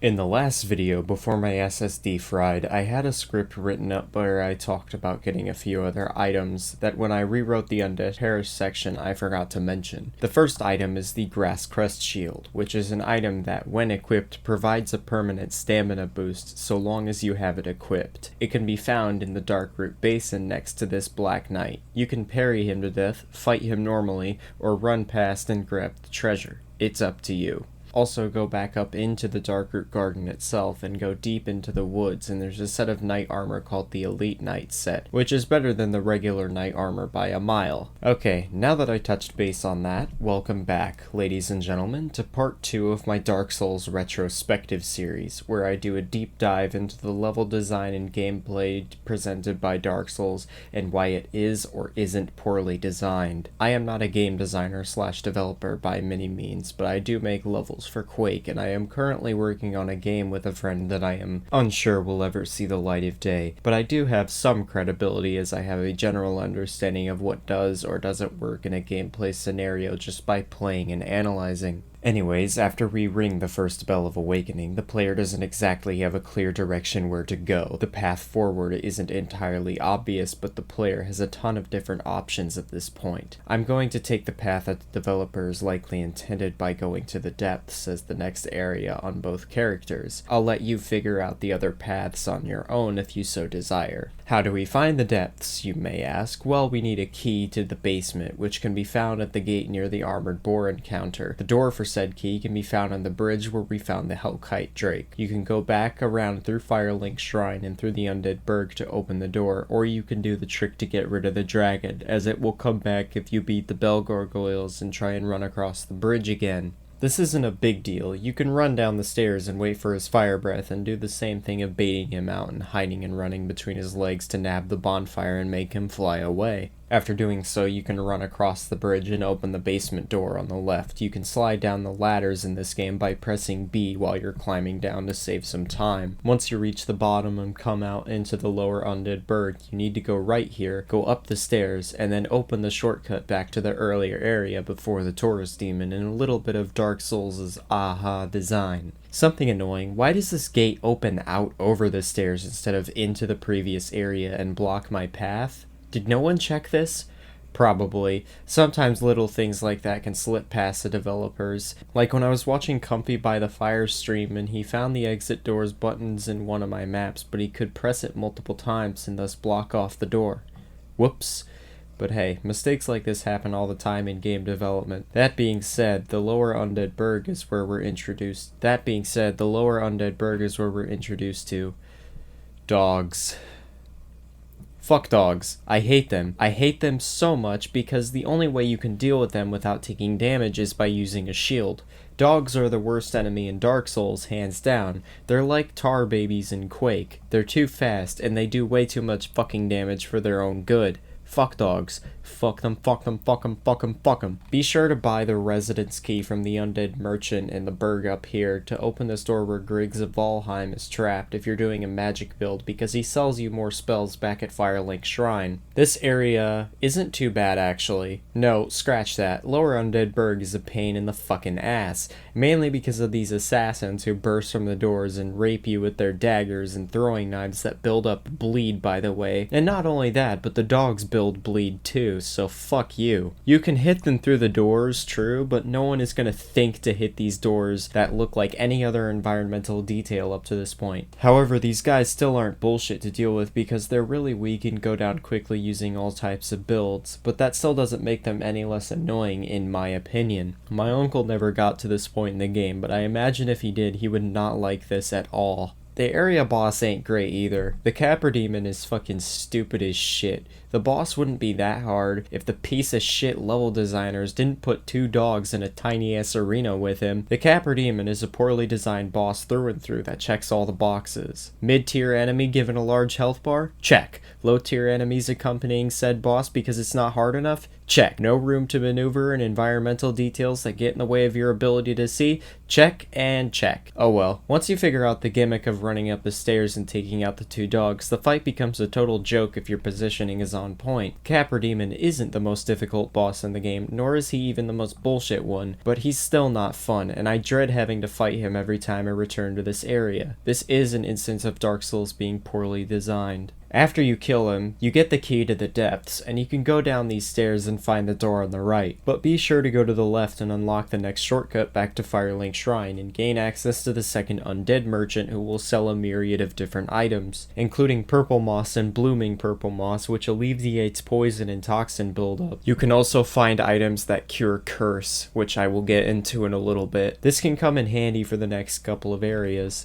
In the last video, before my SSD fried, I had a script written up where I talked about getting a few other items that when I rewrote the Undead Parish section I forgot to mention. The first item is the Grass Crest Shield, which is an item that, when equipped, provides a permanent stamina boost so long as you have it equipped. It can be found in the Darkroot Basin next to this Black Knight. You can parry him to death, fight him normally, or run past and grab the treasure. It's up to you. Also go back up into the Darkroot Garden itself and go deep into the woods, and there's a set of knight armor called the Elite Knight set, which is better than the regular knight armor by a mile. Okay, now that I touched base on that, welcome back, ladies and gentlemen, to part 2 of my Dark Souls retrospective series, where I do a deep dive into the level design and gameplay presented by Dark Souls and why it is or isn't poorly designed. I am not a game designer / developer by many means, but I do make levels for Quake, and I am currently working on a game with a friend that I am unsure will ever see the light of day, but I do have some credibility as I have a general understanding of what does or doesn't work in a gameplay scenario just by playing and analyzing. Anyways, after we ring the first bell of awakening, the player doesn't exactly have a clear direction where to go. The path forward isn't entirely obvious, but the player has a ton of different options at this point. I'm going to take the path that the developers likely intended by going to the depths as the next area on both characters. I'll let you figure out the other paths on your own if you so desire. How do we find the depths, you may ask? Well, we need a key to the basement, which can be found at the gate near the armored boar encounter. The door for said key can be found on the bridge where we found the Hellkite Drake. You can go back around through Firelink Shrine and through the Undead Burg to open the door, or you can do the trick to get rid of the dragon, as it will come back if you beat the Bell Gargoyles and try and run across the bridge again. This isn't a big deal. You can run down the stairs and wait for his fire breath and do the same thing of baiting him out and hiding and running between his legs to nab the bonfire and make him fly away. After doing so, you can run across the bridge and open the basement door on the left. You can slide down the ladders in this game by pressing B while you're climbing down to save some time. Once you reach the bottom and come out into the lower Undead Burg, you need to go right here, go up the stairs, and then open the shortcut back to the earlier area before the Taurus Demon in a little bit of Dark Souls' aha design. Something annoying, why does this gate open out over the stairs instead of into the previous area and block my path? Did no one check this? Probably. Sometimes little things like that can slip past the developers. Like when I was watching Comfy by the Fire stream and he found the exit doors buttons in one of my maps, but he could press it multiple times and thus block off the door. Whoops. But hey, mistakes like this happen all the time in game development. That being said, the lower Undead Burg is where we're introduced. To dogs. Fuck dogs. I hate them. I hate them so much because the only way you can deal with them without taking damage is by using a shield. Dogs are the worst enemy in Dark Souls, hands down. They're like tar babies in Quake. They're too fast, and they do way too much fucking damage for their own good. Fuck dogs. Fuck them, fuck them, fuck them, fuck them, fuck them. Be sure to buy the residence key from the Undead Merchant in the Burg up here to open this door where Griggs of Valheim is trapped if you're doing a magic build, because he sells you more spells back at Firelink Shrine. This area isn't too bad actually. No, scratch that. Lower Undead Burg is a pain in the fucking ass. Mainly because of these assassins who burst from the doors and rape you with their daggers and throwing knives that build up bleed, by the way. And not only that, but the dogs build bleed too, so fuck you. You can hit them through the doors, true, but no one is gonna think to hit these doors that look like any other environmental detail up to this point. However, these guys still aren't bullshit to deal with because they're really weak and go down quickly using all types of builds, but that still doesn't make them any less annoying in my opinion. My uncle never got to this point in the game, but I imagine if he did, he would not like this at all. The area boss ain't great either. The Capper Demon is fucking stupid as shit. The boss wouldn't be that hard if the piece of shit level designers didn't put 2 dogs in a tiny ass arena with him. The Capper Demon is a poorly designed boss through and through that checks all the boxes. Mid-tier enemy given a large health bar? Check. Low-tier enemies accompanying said boss because it's not hard enough? Check. No room to maneuver and environmental details that get in the way of your ability to see? Check and check. Oh well. Once you figure out the gimmick of running up the stairs and taking out the 2 dogs, the fight becomes a total joke if your positioning is on point. Capra Demon isn't the most difficult boss in the game, nor is he even the most bullshit one, but he's still not fun, and I dread having to fight him every time I return to this area. This is an instance of Dark Souls being poorly designed. After you kill him, you get the key to the depths, and you can go down these stairs and find the door on the right, but be sure to go to the left and unlock the next shortcut back to Firelink Shrine and gain access to the second undead merchant who will sell a myriad of different items, including purple moss and blooming purple moss, which alleviates poison and toxin buildup. You can also find items that cure curse, which I will get into in a little bit. This can come in handy for the next couple of areas.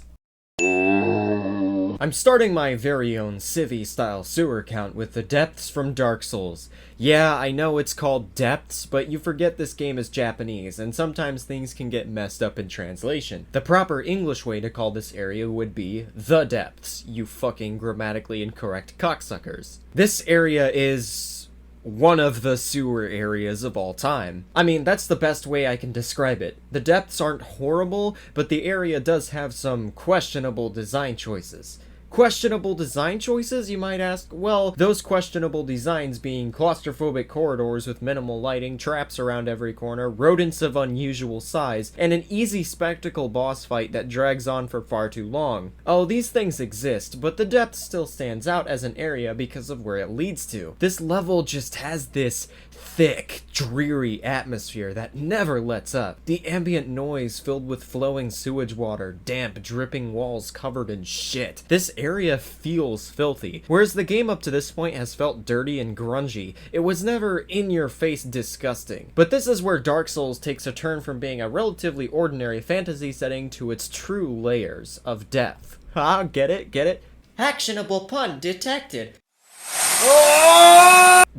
I'm starting my very own Civvy-style sewer count with the depths from Dark Souls. Yeah, I know it's called depths, but you forget this game is Japanese, and sometimes things can get messed up in translation. The proper English way to call this area would be the depths, you fucking grammatically incorrect cocksuckers. This area is one of the sewer areas of all time. I mean, that's the best way I can describe it. The depths aren't horrible, but the area does have some questionable design choices. Questionable design choices, you might ask? Well, those questionable designs being claustrophobic corridors with minimal lighting, traps around every corner, rodents of unusual size, and an easy spectacle boss fight that drags on for far too long. Oh, these things exist, but the depth still stands out as an area because of where it leads to. This level just has this thick, dreary atmosphere that never lets up. The ambient noise filled with flowing sewage water, damp, dripping walls covered in shit. This area feels filthy. Whereas the game up to this point has felt dirty and grungy, it was never in-your-face disgusting. But this is where Dark Souls takes a turn from being a relatively ordinary fantasy setting to its true layers of depth. Ah, get it? Get it? Actionable pun detected.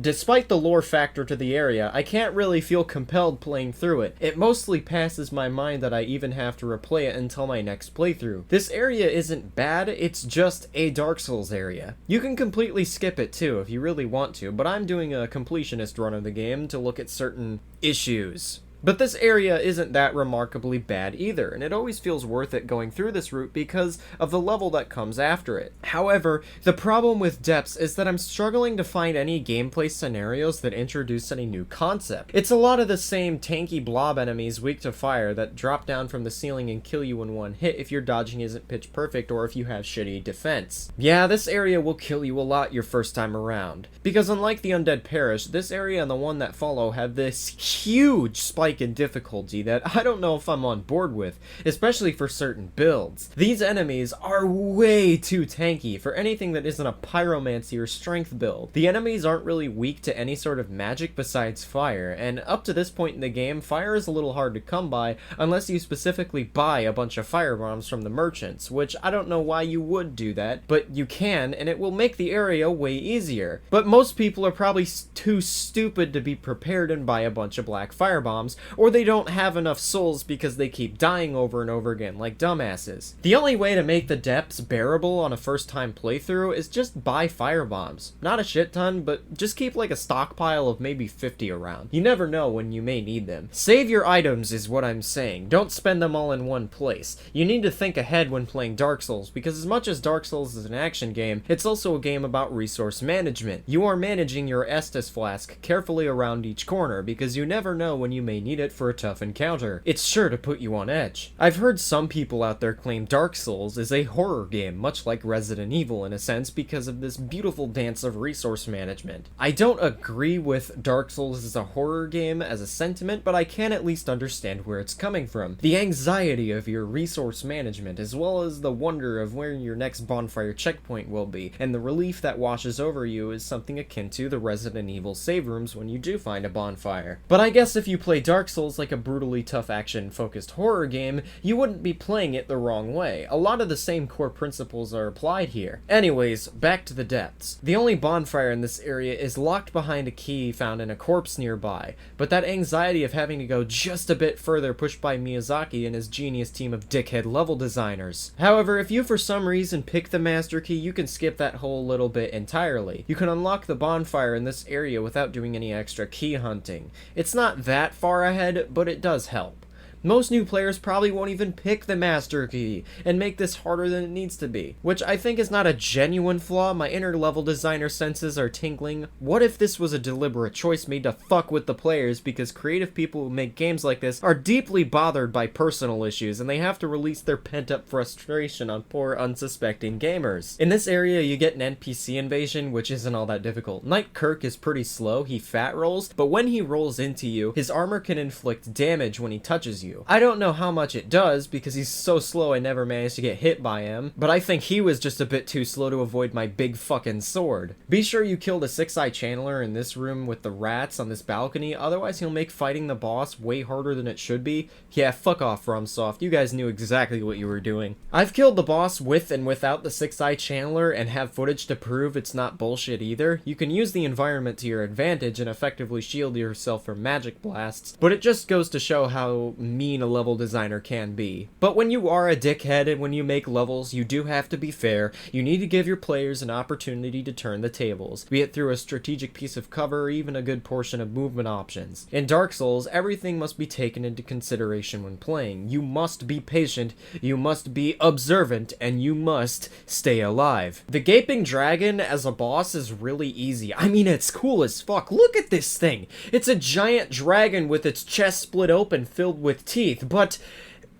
Despite the lore factor to the area, I can't really feel compelled playing through it. It mostly passes my mind that I even have to replay it until my next playthrough. This area isn't bad, it's just a Dark Souls area. You can completely skip it too if you really want to, but I'm doing a completionist run of the game to look at certain issues. But this area isn't that remarkably bad either, and it always feels worth it going through this route because of the level that comes after it. However, the problem with depths is that I'm struggling to find any gameplay scenarios that introduce any new concept. It's a lot of the same tanky blob enemies weak to fire that drop down from the ceiling and kill you in one hit if your dodging isn't pitch perfect or if you have shitty defense. Yeah, this area will kill you a lot your first time around, because unlike the Undead Parish, this area and the one that follow have this huge spike in difficulty that I don't know if I'm on board with, especially for certain builds. These enemies are way too tanky for anything that isn't a pyromancy or strength build. The enemies aren't really weak to any sort of magic besides fire, and up to this point in the game, fire is a little hard to come by unless you specifically buy a bunch of fire bombs from the merchants, which I don't know why you would do that, but you can, and it will make the area way easier. But most people are probably too stupid to be prepared and buy a bunch of black fire bombs, or they don't have enough souls because they keep dying over and over again like dumbasses. The only way to make the depths bearable on a first time playthrough is just buy fire bombs. Not a shit ton, but just keep like a stockpile of maybe 50 around. You never know when you may need them. Save your items is what I'm saying. Don't spend them all in one place. You need to think ahead when playing Dark Souls, because as much as Dark Souls is an action game, it's also a game about resource management. You are managing your Estus flask carefully around each corner because you never know when you may need it for a tough encounter. It's sure to put you on edge. I've heard some people out there claim Dark Souls is a horror game, much like Resident Evil in a sense, because of this beautiful dance of resource management. I don't agree with Dark Souls as a horror game as a sentiment, but I can at least understand where it's coming from. The anxiety of your resource management, as well as the wonder of where your next bonfire checkpoint will be, and the relief that washes over you is something akin to the Resident Evil save rooms when you do find a bonfire. But I guess if you play Dark Souls like a brutally tough action-focused horror game, you wouldn't be playing it the wrong way. A lot of the same core principles are applied here. Anyways, back to the depths. The only bonfire in this area is locked behind a key found in a corpse nearby, but that anxiety of having to go just a bit further pushed by Miyazaki and his genius team of dickhead level designers. However, if you for some reason pick the master key, you can skip that whole little bit entirely. You can unlock the bonfire in this area without doing any extra key hunting. It's not that far ahead, but it does help. Most new players probably won't even pick the master key and make this harder than it needs to be, which I think is not a genuine flaw. My inner level designer senses are tingling. What if this was a deliberate choice made to fuck with the players, because creative people who make games like this are deeply bothered by personal issues and they have to release their pent-up frustration on poor unsuspecting gamers. In this area you get an NPC invasion, which isn't all that difficult. Knight Kirk is pretty slow, he fat rolls, but when he rolls into you, his armor can inflict damage when he touches you. I don't know how much it does because he's so slow I never managed to get hit by him, but I think he was just a bit too slow to avoid my big fucking sword. Be sure you kill the 6-eye channeler in this room with the rats on this balcony, otherwise he'll make fighting the boss way harder than it should be. Yeah, fuck off FromSoft, you guys knew exactly what you were doing. I've killed the boss with and without the 6-eye channeler and have footage to prove it's not bullshit either. You can use the environment to your advantage and effectively shield yourself from magic blasts, but it just goes to show how mean a level designer can be. But when you are a dickhead and when you make levels, you do have to be fair. You need to give your players an opportunity to turn the tables, be it through a strategic piece of cover or even a good portion of movement options. In Dark Souls, everything must be taken into consideration when playing. You must be patient, you must be observant, and you must stay alive. The Gaping Dragon as a boss is really easy. I mean, it's cool as fuck. Look at this thing! It's a giant dragon with its chest split open filled with teeth, but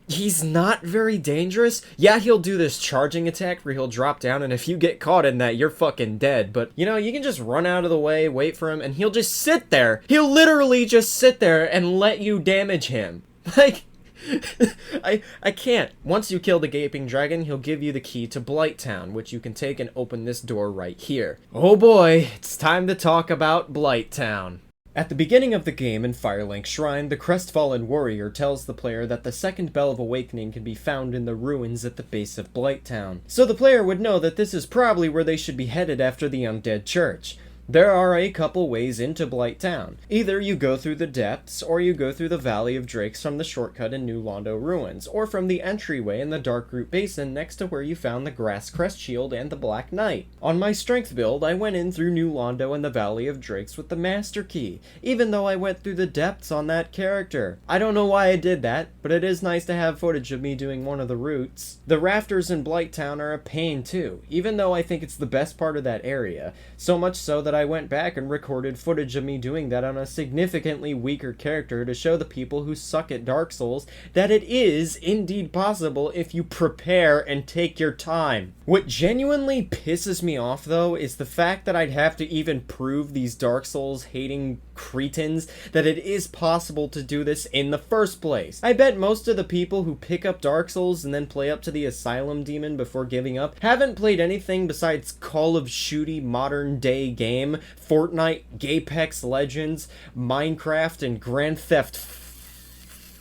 he's not very dangerous. Yeah, he'll do this charging attack where he'll drop down, and if you get caught in that, you're fucking dead. But, you know, you can just run out of the way, wait for him, and he'll just sit there. He'll literally just sit there and let you damage him. Like, I can't. Once you kill the Gaping Dragon, he'll give you the key to Blighttown, which you can take and open this door right here. Oh boy, it's time to talk about Blighttown. At the beginning of the game in Firelink Shrine, the crestfallen warrior tells the player that the second Bell of Awakening can be found in the ruins at the base of Blighttown. So the player would know that this is probably where they should be headed after the Undead Church. There are a couple ways into Blighttown. Either you go through the depths, or you go through the Valley of Drakes from the shortcut in New Londo Ruins, or from the entryway in the Darkroot Basin next to where you found the Grass Crest Shield and the Black Knight. On my strength build, I went in through New Londo and the Valley of Drakes with the Master Key, even though I went through the depths on that character. I don't know why I did that, but it is nice to have footage of me doing one of the routes. The rafters in Blighttown are a pain too, even though I think it's the best part of that area, so much so that I went back and recorded footage of me doing that on a significantly weaker character to show the people who suck at Dark Souls that it is indeed possible if you prepare and take your time. What genuinely pisses me off though is the fact that I'd have to even prove these Dark Souls hating cretins that it is possible to do this in the first place. I bet most of the people who pick up Dark Souls and then play up to the Asylum Demon before giving up haven't played anything besides Call of Duty modern day game, Fortnite, Apex Legends, Minecraft, and Grand Theft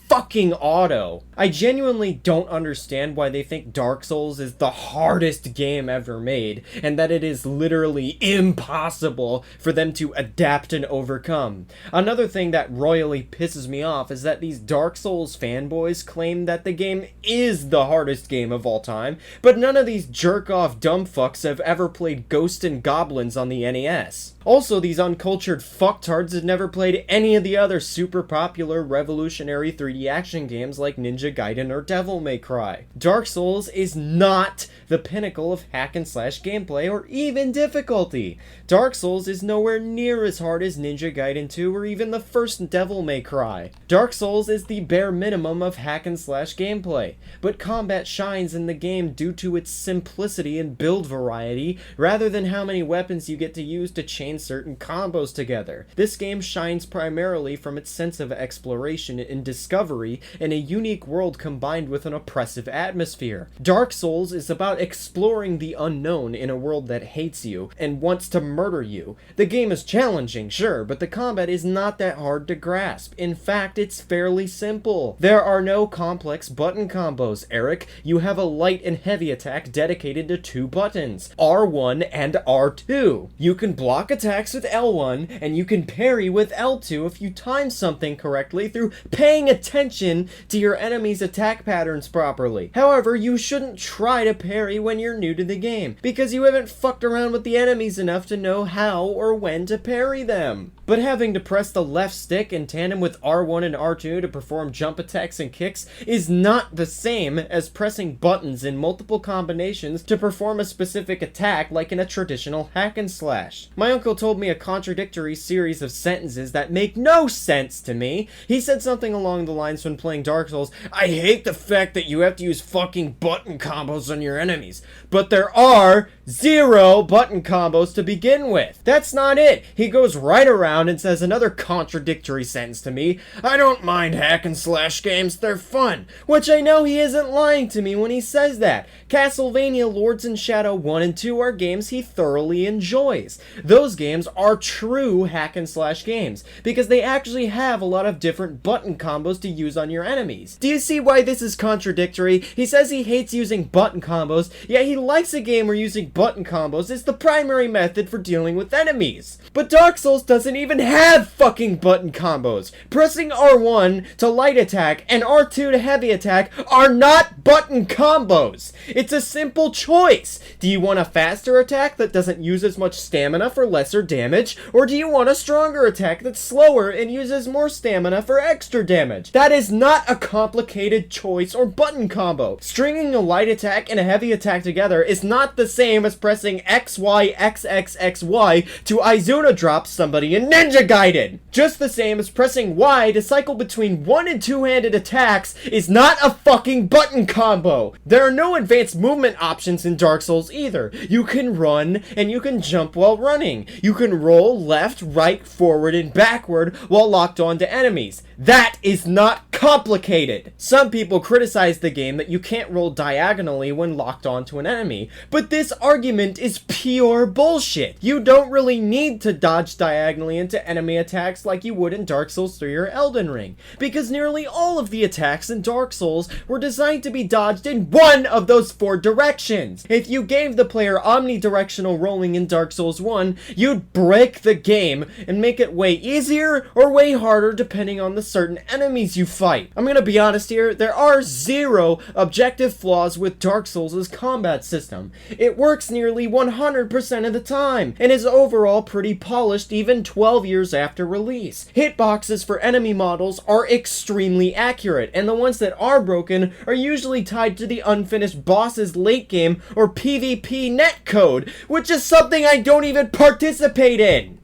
fucking Auto. I genuinely don't understand why they think Dark Souls is the hardest game ever made, and that it is literally impossible for them to adapt and overcome. Another thing that royally pisses me off is that these Dark Souls fanboys claim that the game is the hardest game of all time, but none of these jerk-off dumb fucks have ever played Ghosts and Goblins on the NES. Also, these uncultured fucktards have never played any of the other super popular revolutionary 3D action games like Ninja Gaiden or Devil May Cry. Dark Souls is not the pinnacle of hack and slash gameplay or even difficulty. Dark Souls is nowhere near as hard as Ninja Gaiden 2 or even the first Devil May Cry. Dark Souls is the bare minimum of hack and slash gameplay, but combat shines in the game due to its simplicity and build variety rather than how many weapons you get to use to chain certain combos together. This game shines primarily from its sense of exploration and discovery in a unique world combined with an oppressive atmosphere. Dark Souls is about exploring the unknown in a world that hates you and wants to murder you. The game is challenging, sure, but the combat is not that hard to grasp. In fact, it's fairly simple. There are no complex button combos, Eric. You have a light and heavy attack dedicated to 2 buttons, R1 and R2. You can block attacks with L1, and you can parry with L2 if you time something correctly through paying attention attention to your enemy's attack patterns properly. However, you shouldn't try to parry when you're new to the game, because you haven't fucked around with the enemies enough to know how or when to parry them. But having to press the left stick in tandem with R1 and R2 to perform jump attacks and kicks is not the same as pressing buttons in multiple combinations to perform a specific attack like in a traditional hack and slash. My uncle told me a contradictory series of sentences that make no sense to me. He said something along the lines when playing Dark Souls, "I hate the fact that you have to use fucking button combos on your enemies, but there are 0 button combos to begin with." That's not it. He goes right around and says another contradictory sentence to me, "I don't mind hack and slash games, they're fun," which I know he isn't lying to me when he says that. Castlevania Lords in Shadow 1 and 2 are games he thoroughly enjoys. Those games are true hack and slash games, because they actually have a lot of different button combos to use on your enemies. Do you see why this is contradictory? He says he hates using button combos, yet he likes a game where using button combos is the primary method for dealing with enemies. But Dark Souls doesn't even have fucking button combos. Pressing R1 to light attack and R2 to heavy attack are not button combos. It's a simple choice. Do you want a faster attack that doesn't use as much stamina for lesser damage, or do you want a stronger attack that's slower and uses more stamina for extra damage? That is not a complicated choice or button combo. Stringing a light attack and a heavy attack together is not the same as pressing XYXXXY to Izuna drop somebody in Ninja Gaiden. Just the same as pressing Y to cycle between one and two-handed attacks is not a fucking button combo. There are no advanced movement options in Dark Souls either. You can run and you can jump while running. You can roll left, right, forward, and backward while locked onto enemies. That is not complicated. Some people criticize the game that you can't roll diagonally when locked onto an enemy, but this argument is pure bullshit. You don't really need to dodge diagonally into enemy attacks like you would in Dark Souls 3 or Elden Ring, because nearly all of the attacks in Dark Souls were designed to be dodged in one of those 4 directions. If you gave the player omnidirectional rolling in Dark Souls 1, you'd break the game and make it way easier or way harder depending on the certain enemies you fight. I'm gonna be honest here, there are 0 objective flaws with Dark Souls' combat system. It works nearly 100% of the time, and is overall pretty polished even 12 years after release. Hitboxes for enemy models are extremely accurate, and the ones that are broken are usually tied to the unfinished boss's late game or PvP netcode, which is something I don't even participate in.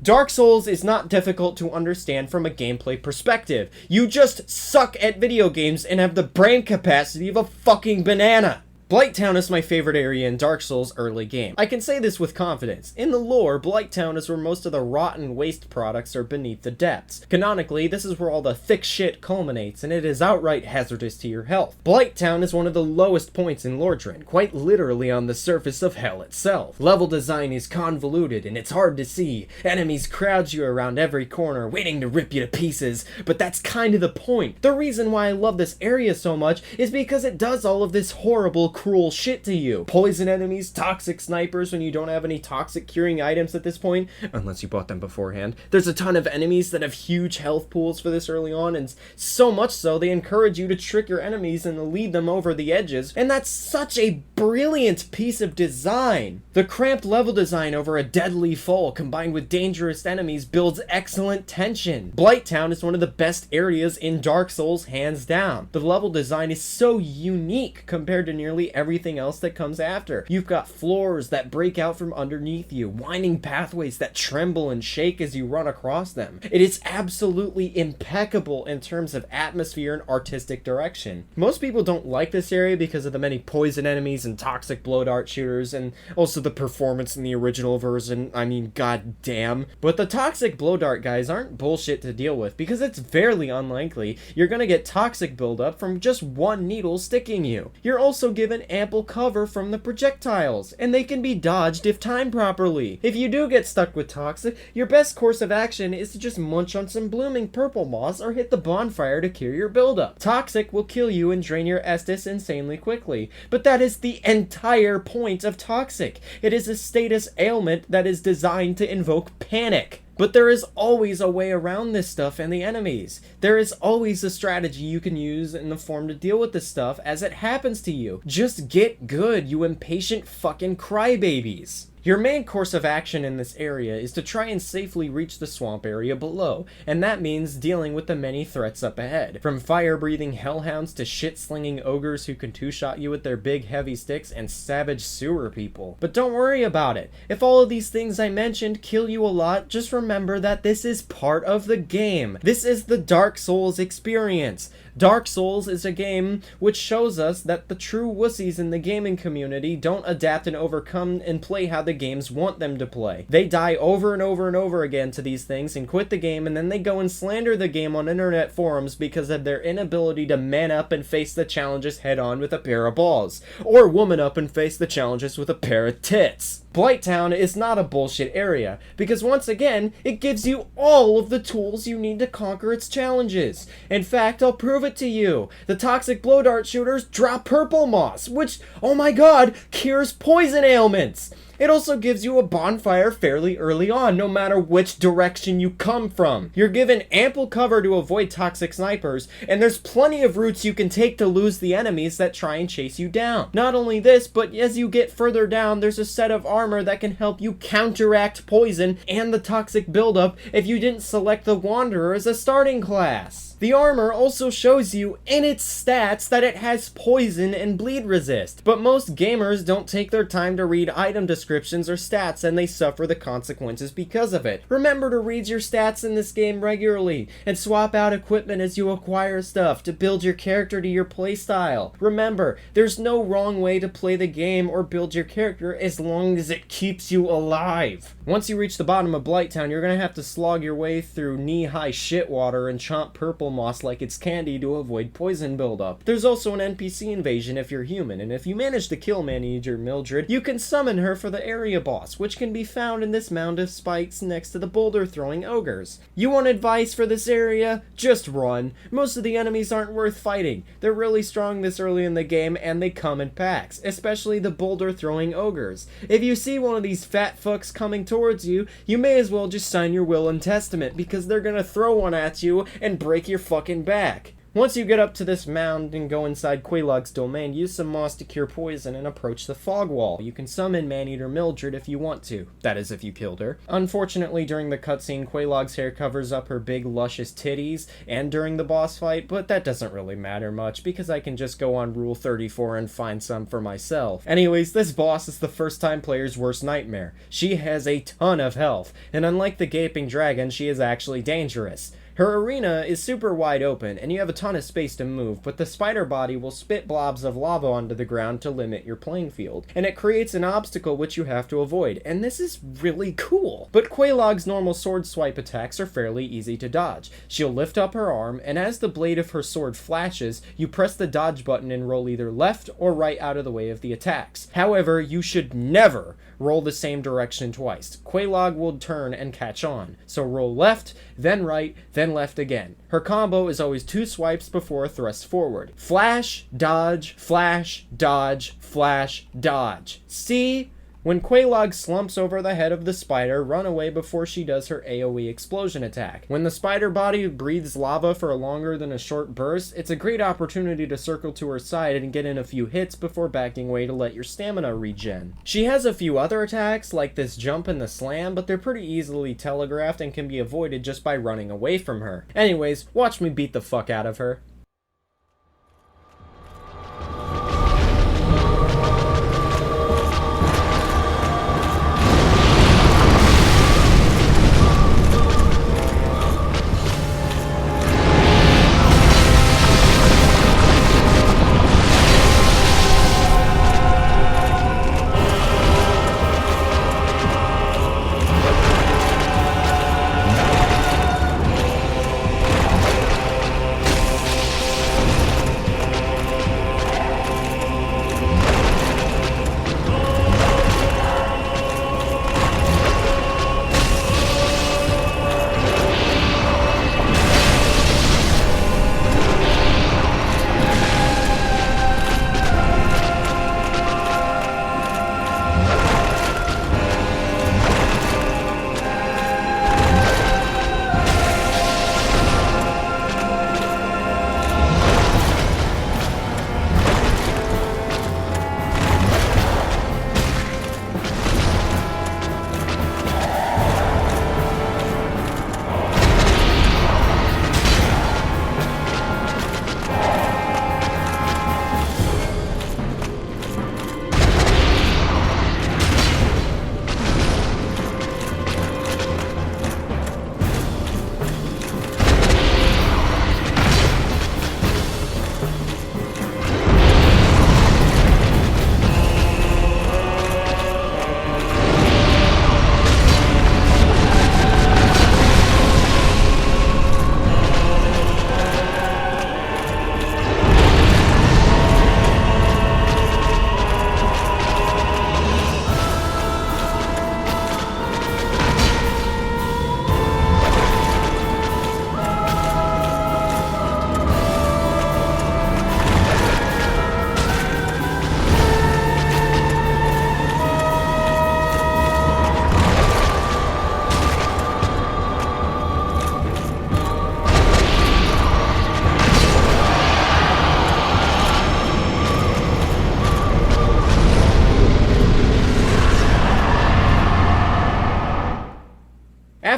Dark Souls is not difficult to understand from a gameplay perspective. You just suck at video games and have the brain capacity of a fucking banana. Blighttown is my favorite area in Dark Souls' early game. I can say this with confidence. In the lore, Blighttown is where most of the rotten waste products are beneath the depths. Canonically, this is where all the thick shit culminates, and it is outright hazardous to your health. Blighttown is one of the lowest points in Lordran, quite literally on the surface of hell itself. Level design is convoluted, and it's hard to see. Enemies crowd you around every corner, waiting to rip you to pieces, but that's kind of the point. The reason why I love this area so much is because it does all of this horrible, cruel shit to you. Poison enemies, toxic snipers when you don't have any toxic curing items at this point, unless you bought them beforehand. There's a ton of enemies that have huge health pools for this early on, and so much so they encourage you to trick your enemies and lead them over the edges, and that's such a brilliant piece of design. The cramped level design over a deadly foe combined with dangerous enemies builds excellent tension. Blighttown is one of the best areas in Dark Souls, hands down. The level design is so unique compared to nearly everything else that comes after. You've got floors that break out from underneath you, winding pathways that tremble and shake as you run across them. It is absolutely impeccable in terms of atmosphere and artistic direction. Most people don't like this area because of the many poison enemies and toxic blow dart shooters, and also the performance in the original version. I mean, god damn. But the toxic blow dart guys aren't bullshit to deal with, because it's fairly unlikely you're gonna get toxic buildup from just one needle sticking you. You're also given ample cover from the projectiles, and they can be dodged if timed properly. If you do get stuck with toxic, your best course of action is to just munch on some blooming purple moss or hit the bonfire to cure your buildup. Toxic will kill you and drain your Estus insanely quickly, but that is the entire point of toxic. It is a status ailment that is designed to invoke panic. But there is always a way around this stuff and the enemies. There is always a strategy you can use in the form to deal with this stuff as it happens to you. Just get good, you impatient fucking crybabies. Your main course of action in this area is to try and safely reach the swamp area below, and that means dealing with the many threats up ahead. From fire-breathing hellhounds to shit-slinging ogres who can two-shot you with their big heavy sticks and savage sewer people. But don't worry about it. If all of these things I mentioned kill you a lot, just remember that this is part of the game. This is the Dark Souls experience. Dark Souls is a game which shows us that the true wussies in the gaming community don't adapt and overcome and play how the games want them to play. They die over and over and over again to these things and quit the game, and then they go and slander the game on internet forums because of their inability to man up and face the challenges head on with a pair of balls, or woman up and face the challenges with a pair of tits. Blighttown is not a bullshit area, because once again, it gives you all of the tools you need to conquer its challenges. In fact, I'll prove it to you. The toxic blow dart shooters drop purple moss, which, oh my god, cures poison ailments. It also gives you a bonfire fairly early on, no matter which direction you come from. You're given ample cover to avoid toxic snipers, and there's plenty of routes you can take to lose the enemies that try and chase you down. Not only this, but as you get further down, there's a set of armor that can help you counteract poison and the toxic buildup if you didn't select the Wanderer as a starting class. The armor also shows you in its stats that it has poison and bleed resist, but most gamers don't take their time to read item descriptions or stats, and they suffer the consequences because of it. Remember to read your stats in this game regularly, and swap out equipment as you acquire stuff to build your character to your playstyle. Remember, there's no wrong way to play the game or build your character as long as it keeps you alive. Once you reach the bottom of Blighttown, you're gonna have to slog your way through knee-high shit water and chomp purple moss like it's candy to avoid poison buildup. There's also an NPC invasion if you're human, and if you manage to kill Maneater Mildred, you can summon her for the area boss, which can be found in this mound of spikes next to the boulder-throwing ogres. You want advice for this area? Just run. Most of the enemies aren't worth fighting. They're really strong this early in the game, and they come in packs, especially the boulder-throwing ogres. If you see one of these fat fucks coming towards you, you may as well just sign your will and testament, because they're gonna throw one at you and break your fucking back. Once you get up to this mound and go inside Quelaag's domain, use some moss to cure poison and approach the fog wall. You can summon Maneater Mildred if you want to. That is, if you killed her. Unfortunately, during the cutscene, Quelaag's hair covers up her big, luscious titties, and during the boss fight, but that doesn't really matter much, because I can just go on Rule 34 and find some for myself. Anyways, this boss is the first-time player's worst nightmare. She has a ton of health, and unlike the Gaping Dragon, she is actually dangerous. Her arena is super wide open, and you have a ton of space to move, but the spider body will spit blobs of lava onto the ground to limit your playing field, and it creates an obstacle which you have to avoid, and this is really cool. But Quelaag's normal sword swipe attacks are fairly easy to dodge. She'll lift up her arm, and as the blade of her sword flashes, you press the dodge button and roll either left or right out of the way of the attacks. However, you should never roll the same direction twice. Quelaag will turn and catch on. So roll left, then right, then left again. Her combo is always 2 swipes before a thrust forward. Flash, dodge, flash, dodge, flash, dodge. See? When Quelaag slumps over the head of the spider, run away before she does her AoE explosion attack. When the spider body breathes lava for longer than a short burst, it's a great opportunity to circle to her side and get in a few hits before backing away to let your stamina regen. She has a few other attacks, like this jump and the slam, but they're pretty easily telegraphed and can be avoided just by running away from her. Anyways, watch me beat the fuck out of her.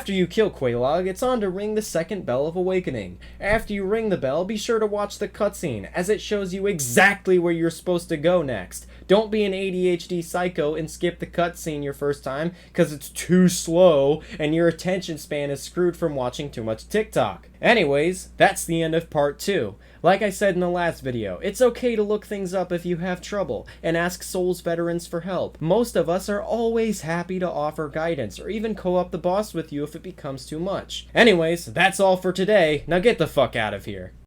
After you kill Quelaag, it's on to ring the second bell of awakening. After you ring the bell, be sure to watch the cutscene, as it shows you exactly where you're supposed to go next. Don't be an ADHD psycho and skip the cutscene your first time, cause it's too slow and your attention span is screwed from watching too much TikTok. Anyways, that's the end of part 2. Like I said in the last video, it's okay to look things up if you have trouble, and ask Souls veterans for help. Most of us are always happy to offer guidance, or even co-op the boss with you if it becomes too much. Anyways, that's all for today, now get the fuck out of here.